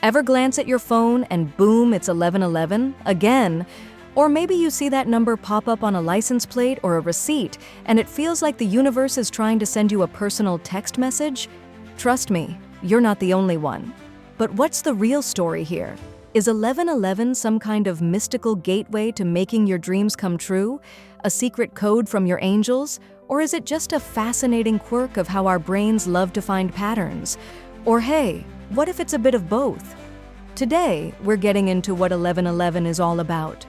Ever glance at your phone and boom, it's 11:11 again? Or maybe you see that number pop up on a license plate or a receipt, and it feels like the universe is trying to send you a personal text message? Trust me, you're not the only one. But what's the real story here? Is 11:11 some kind of mystical gateway to making your dreams come true? A secret code from your angels? Or is it just a fascinating quirk of how our brains love to find patterns? Or hey, what if it's a bit of both? Today, we're getting into what 11:11 is all about.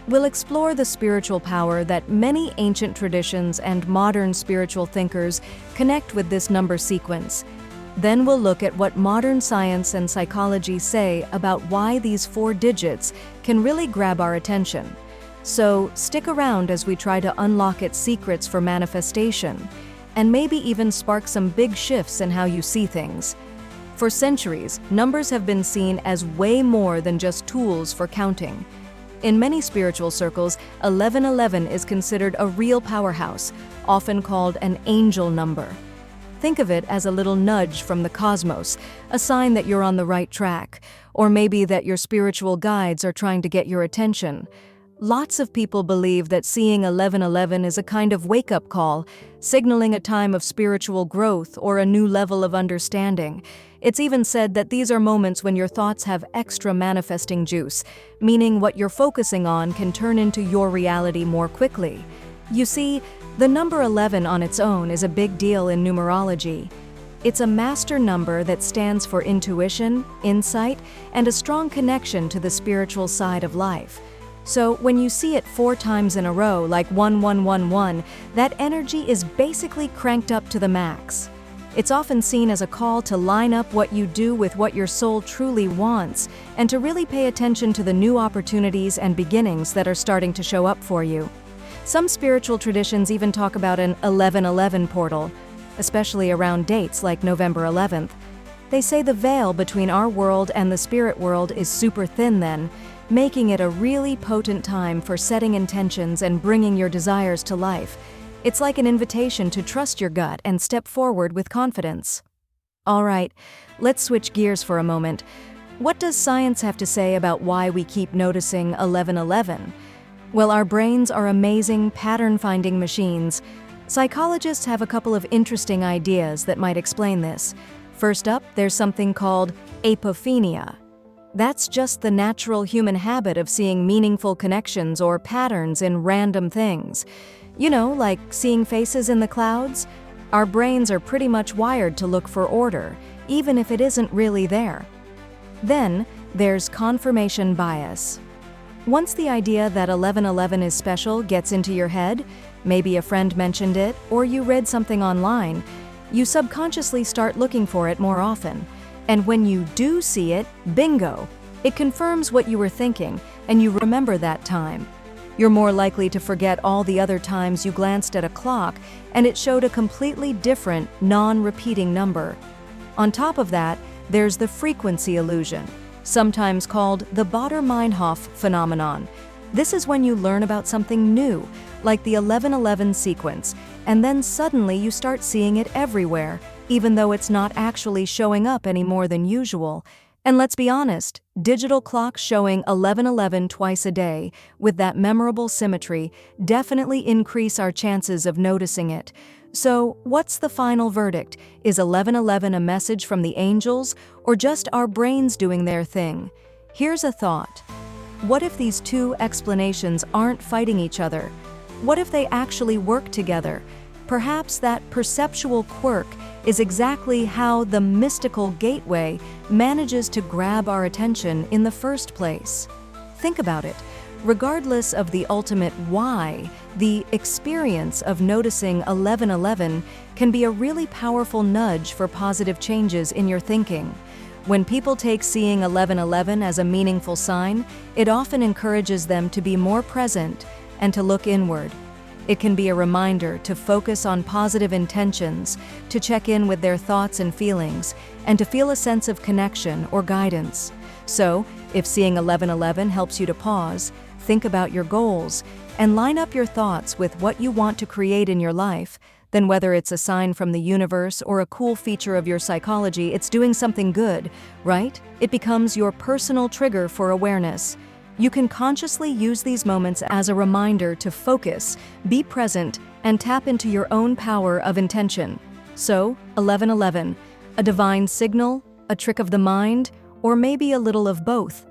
We'll explore the spiritual power that many ancient traditions and modern spiritual thinkers connect with this number sequence. Then we'll look at what modern science and psychology say about why these 4 digits can really grab our attention. So stick around as we try to unlock its secrets for manifestation, and maybe even spark some big shifts in how you see things. For centuries, numbers have been seen as way more than just tools for counting. In many spiritual circles, 11:11 is considered a real powerhouse, often called an angel number. Think of it as a little nudge from the cosmos, a sign that you're on the right track, or maybe that your spiritual guides are trying to get your attention. Lots of people believe that seeing 11:11 is a kind of wake-up call, signaling a time of spiritual growth or a new level of understanding. It's even said that these are moments when your thoughts have extra manifesting juice, meaning what you're focusing on can turn into your reality more quickly. You see, the number 11 on its own is a big deal in numerology. It's a master number that stands for intuition, insight, and a strong connection to the spiritual side of life. So when you see it 4 times in a row, like 1111, that energy is basically cranked up to the max. It's often seen as a call to line up what you do with what your soul truly wants, and to really pay attention to the new opportunities and beginnings that are starting to show up for you. Some spiritual traditions even talk about an 11:11 portal, especially around dates like November 11th. They say the veil between our world and the spirit world is super thin then, making it a really potent time for setting intentions and bringing your desires to life. It's like an invitation to trust your gut and step forward with confidence. All right, let's switch gears for a moment. What does science have to say about why we keep noticing 11:11? Well, our brains are amazing pattern-finding machines. Psychologists have a couple of interesting ideas that might explain this. First up, there's something called apophenia. That's just the natural human habit of seeing meaningful connections or patterns in random things. You know, like seeing faces in the clouds? Our brains are pretty much wired to look for order, even if it isn't really there. Then, there's confirmation bias. Once the idea that 11:11 is special gets into your head, maybe a friend mentioned it, or you read something online, you subconsciously start looking for it more often. And when you do see it, bingo! It confirms what you were thinking, and you remember that time. You're more likely to forget all the other times you glanced at a clock and it showed a completely different, non-repeating number. On top of that, there's the frequency illusion, sometimes called the Baader-Meinhof phenomenon. This is when you learn about something new, like the 11:11 sequence, and then suddenly you start seeing it everywhere, even though it's not actually showing up any more than usual. And let's be honest, digital clocks showing 11:11 twice a day, with that memorable symmetry, definitely increase our chances of noticing it. So, what's the final verdict? Is 11:11 a message from the angels, or just our brains doing their thing? Here's a thought. What if these 2 explanations aren't fighting each other? What if they actually work together? Perhaps that perceptual quirk is exactly how the mystical gateway manages to grab our attention in the first place. Think about it. Regardless of the ultimate why, the experience of noticing 11:11 can be a really powerful nudge for positive changes in your thinking. When people take seeing 11:11 as a meaningful sign, it often encourages them to be more present and to look inward. It can be a reminder to focus on positive intentions, to check in with their thoughts and feelings, and to feel a sense of connection or guidance. So, if seeing 11:11 helps you to pause, think about your goals, and line up your thoughts with what you want to create in your life, then whether it's a sign from the universe or a cool feature of your psychology, it's doing something good, right? It becomes your personal trigger for awareness. You can consciously use these moments as a reminder to focus, be present, and tap into your own power of intention. So, 1111, a divine signal, a trick of the mind, or maybe a little of both.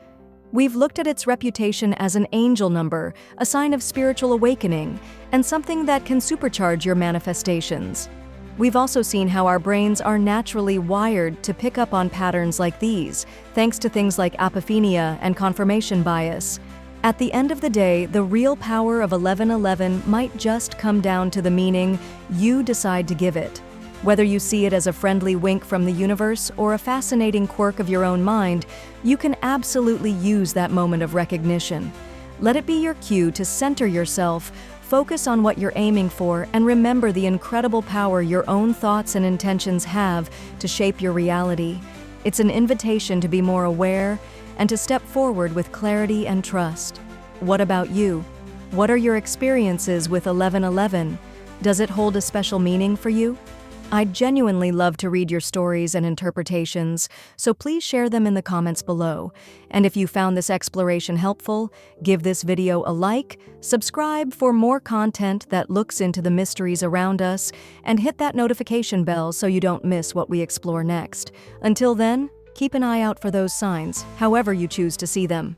We've looked at its reputation as an angel number, a sign of spiritual awakening, and something that can supercharge your manifestations. We've also seen how our brains are naturally wired to pick up on patterns like these, thanks to things like apophenia and confirmation bias. At the end of the day, the real power of 1111 might just come down to the meaning you decide to give it. Whether you see it as a friendly wink from the universe or a fascinating quirk of your own mind, you can absolutely use that moment of recognition. Let it be your cue to center yourself, focus on what you're aiming for, and remember the incredible power your own thoughts and intentions have to shape your reality. It's an invitation to be more aware and to step forward with clarity and trust. What about you? What are your experiences with 1111? Does it hold a special meaning for you? I'd genuinely love to read your stories and interpretations, so please share them in the comments below. And if you found this exploration helpful, give this video a like, subscribe for more content that looks into the mysteries around us, and hit that notification bell so you don't miss what we explore next. Until then, keep an eye out for those signs, however you choose to see them.